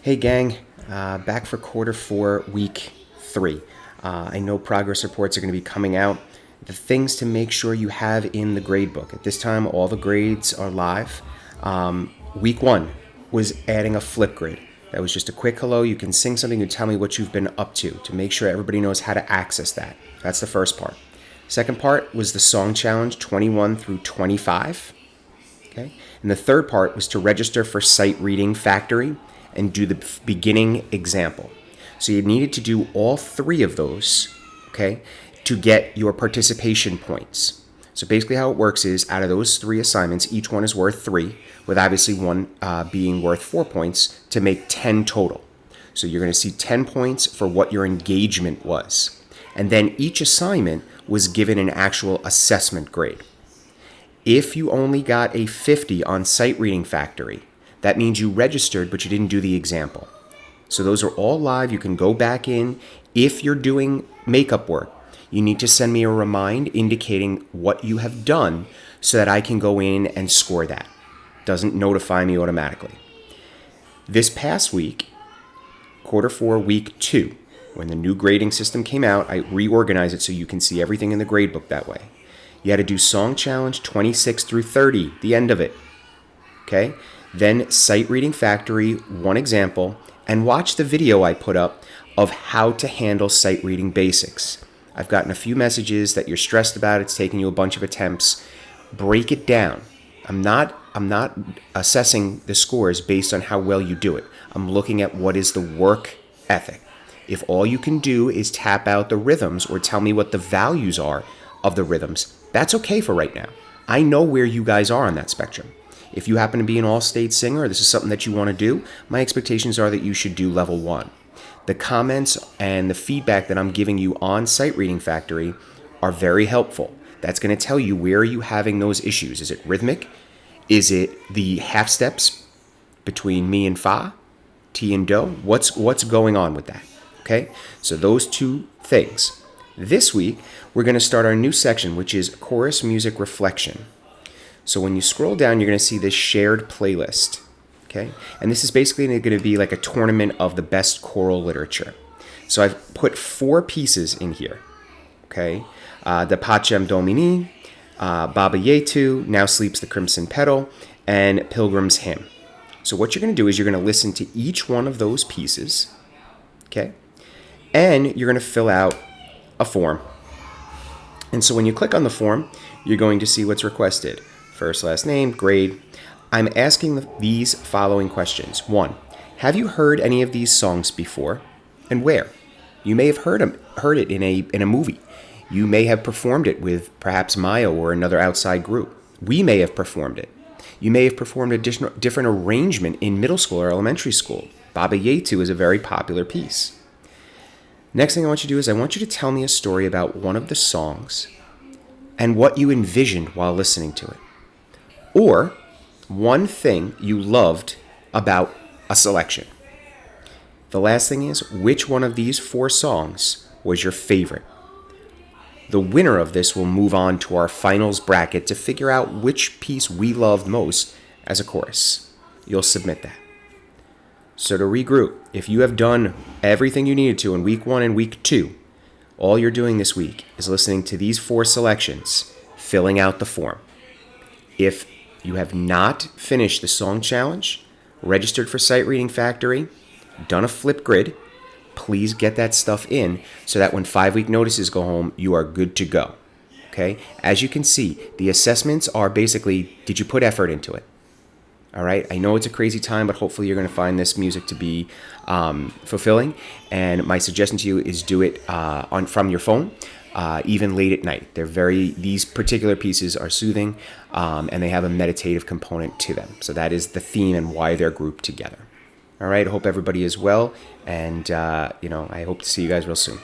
Hey gang, back for quarter 4, week 3. I know progress reports are going to be coming out. The things to make sure you have in the grade book. At this time, all the grades are live. Week 1 was adding a FLIPGRID. That was just a quick hello. You can sing something and tell me what you've been up to make sure everybody knows how to access that. That's the first part. Second part was the song challenge 21 through 25. Okay? And the third part was to register for Sight Reading Factory and do the beginning example. So you needed to do all 3 of those, okay, to get your participation points. So basically how it works is out of those 3 assignments, each one is worth 3, with obviously one being worth 4 points to make 10 total. So you're going to see 10 points for what your engagement was. And then each assignment was given an actual assessment grade. If you only got a 50 on Sight Reading Factory, that means you registered, but you didn't do the example. So those are all live. You can go back in. If you're doing makeup work, you need to send me a reminder indicating what you have done so that I can go in and score that. Doesn't notify me automatically. This past week, quarter 4, week 2, when the new grading system came out, I reorganized it so you can see everything in the grade book that way. You had to do Song Challenge 26 through 30, the end of it. Okay? Then Sight Reading Factory, one example, and watch the video I put up of how to handle sight reading basics. I've gotten a few messages that you're stressed about, it's taking you a bunch of attempts. Break it down. I'm not assessing the scores based on how well you do it. I'm looking at what is the work ethic. If all you can do is tap out the rhythms or tell me what the values are of the rhythms, that's okay for right now. I know where you guys are on that spectrum. If you happen to be an all-state singer or this is something that you want to do, my expectations are that you should do level 1. The comments and the feedback that I'm giving you on Sight Reading Factory are very helpful. That's going to tell you where are you having those issues. Is it rhythmic? Is it the half steps between mi and fa, ti and do? What's going on with that? Okay? So those 2 things. This week, we're going to start our new section, which is Chorus Music Reflection. So when you scroll down, you're going to see this shared playlist, okay? And this is basically going to be like a tournament of the best choral literature. So I've put 4 pieces in here, okay? The Pacem Domini, Baba Yetu, Now Sleeps the Crimson Petal, and Pilgrim's Hymn. So what you're going to do is you're going to listen to each one of those pieces, okay? And you're going to fill out a form. And so when you click on the form, you're going to see what's requested. First, last name, grade. I'm asking these following questions. 1, have you heard any of these songs before, and where? You may have heard it in a movie. You may have performed it with perhaps Mayo or another outside group. We may have performed it. You may have performed a different arrangement in middle school or elementary school. Baba Yetu is a very popular piece. Next thing I want you to do is I want you to tell me a story about one of the songs and what you envisioned while listening to it. Or one thing you loved about a selection. The last thing is, which one of these 4 songs was your favorite? The winner of this will move on to our finals bracket to figure out which piece we loved most as a chorus. You'll submit that. So to regroup, if you have done everything you needed to in week 1 and week 2, all you're doing this week is listening to these 4 selections, filling out the form. If you have not finished the song challenge, registered for Sight Reading Factory, done a FLIPGRID, please get that stuff in so that when 5-week notices go home, you are good to go. Okay? As you can see, the assessments are basically, did you put effort into it? All right? I know it's a crazy time, but hopefully you're going to find this music to be fulfilling. And my suggestion to you is do it from your phone. Even late at night. These particular pieces are soothing, and they have a meditative component to them. So that is the theme and why they're grouped together. All right, I hope everybody is well, and I hope to see you guys real soon.